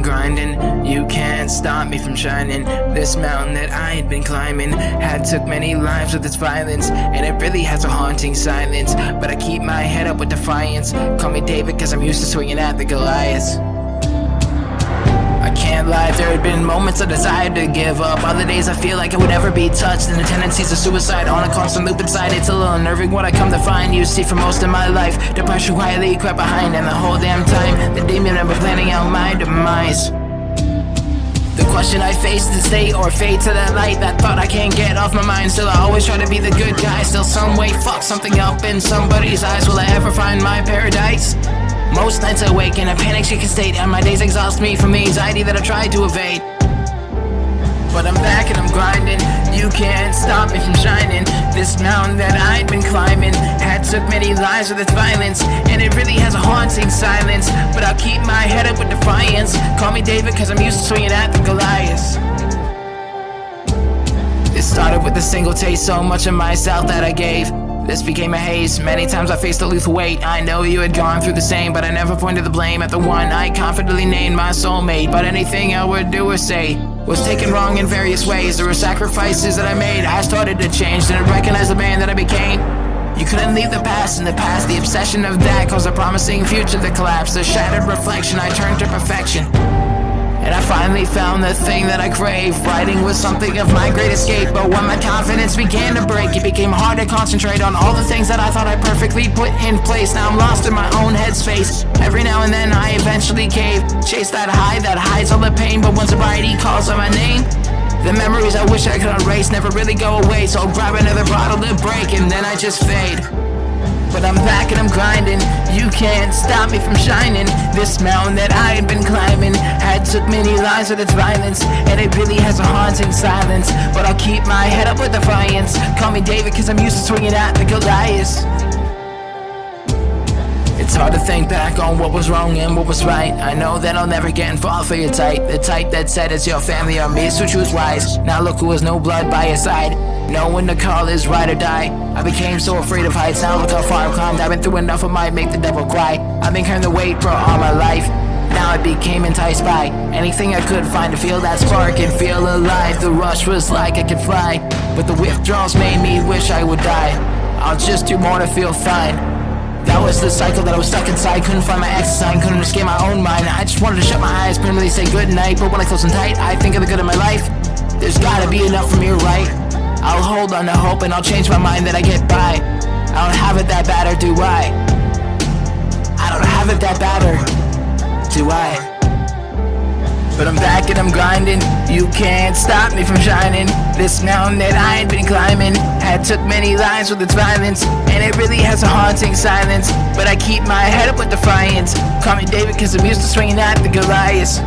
grinding, you can't stop me from shining. This mountain that I had been climbing had took many lives with its violence, and it really has a haunting silence. But I keep my head up with defiance. Call me David cause I'm used to swinging at the Goliath. I can't lie, there had been moments I desired to give up. Other days I feel like I would never be touched, and the tendencies of suicide on a constant loop inside. It's a little unnerving what I come to find. You see, for most of my life, depression quietly crept behind, and the whole damn time, the demon had been planning out my demise. The question I face is stay or fade to that light. That thought I can't get off my mind. Still I always try to be the good guy. Still some way fuck something up in somebody's eyes. Will I ever find my paradise? Most nights I wake in a panic-stricken state, and my days exhaust me from the anxiety that I try to evade. But I'm back and I'm grinding, you can't stop me from shining. This mountain that I'd been climbing had took many lives with its violence, and it really has a haunting silence. But I'll keep my head up with defiance. Call me David cause I'm used to swinging at the Goliath. It started with a single taste, so much of myself that I gave. This became a haze. Many times I faced a lethal weight. I know you had gone through the same, but I never pointed the blame at the one I confidently named my soulmate. But anything I would do or say was taken wrong in various ways. There were sacrifices that I made. I started to change, didn't recognize the man that I became. You couldn't leave the past in the past. The obsession of that caused a promising future to collapse. The shattered reflection I turned to perfection, and I finally found the thing that I crave. Writing was something of my great escape, but when my confidence began to break, it became hard to concentrate on all the things that I thought I perfectly put in place. Now I'm lost in my own headspace. Every now and then I eventually cave, chase that high that hides all the pain. But when sobriety calls out my name, the memories I wish I could erase never really go away. So I'll grab another bottle to break, and then I just fade. But I'm back and I'm grinding, you can't stop me from shining. This mountain that I had been climbing had took many lives with its violence, and it really has a haunting silence. But I'll keep my head up with defiance. Call me David cause I'm used to swinging at the Goliath. It's hard to think back on what was wrong and what was right. I know that I'll never get involved for your type, the type that said it's your family or me, so choose wise. Now look who has no blood by your side, know when to call is ride or die. I became so afraid of heights, now look how far I've climbed. I've been through enough of might make the devil cry. I've been carrying the weight for all my life. Now I became enticed by anything I could find to feel that spark and feel alive. The rush was like I could fly, but the withdrawals made me wish I would die. I'll just do more to feel fine. That was the cycle that I was stuck inside. Couldn't find my exit sign, couldn't escape my own mind. I just wanted to shut my eyes, permanently say goodnight. But when I close them tight, I think of the good in my life. There's gotta be enough from your right. I'll hold on to hope and I'll change my mind that I get by. I don't have it that bad, or do I? I don't have it that bad, or do I? But I'm back and I'm grinding, you can't stop me from shining. This mountain that I had been climbing had took many lives with its violence, and it really has a haunting silence. But I keep my head up with defiance. Call me David cause I'm used to swinging at the Goliath.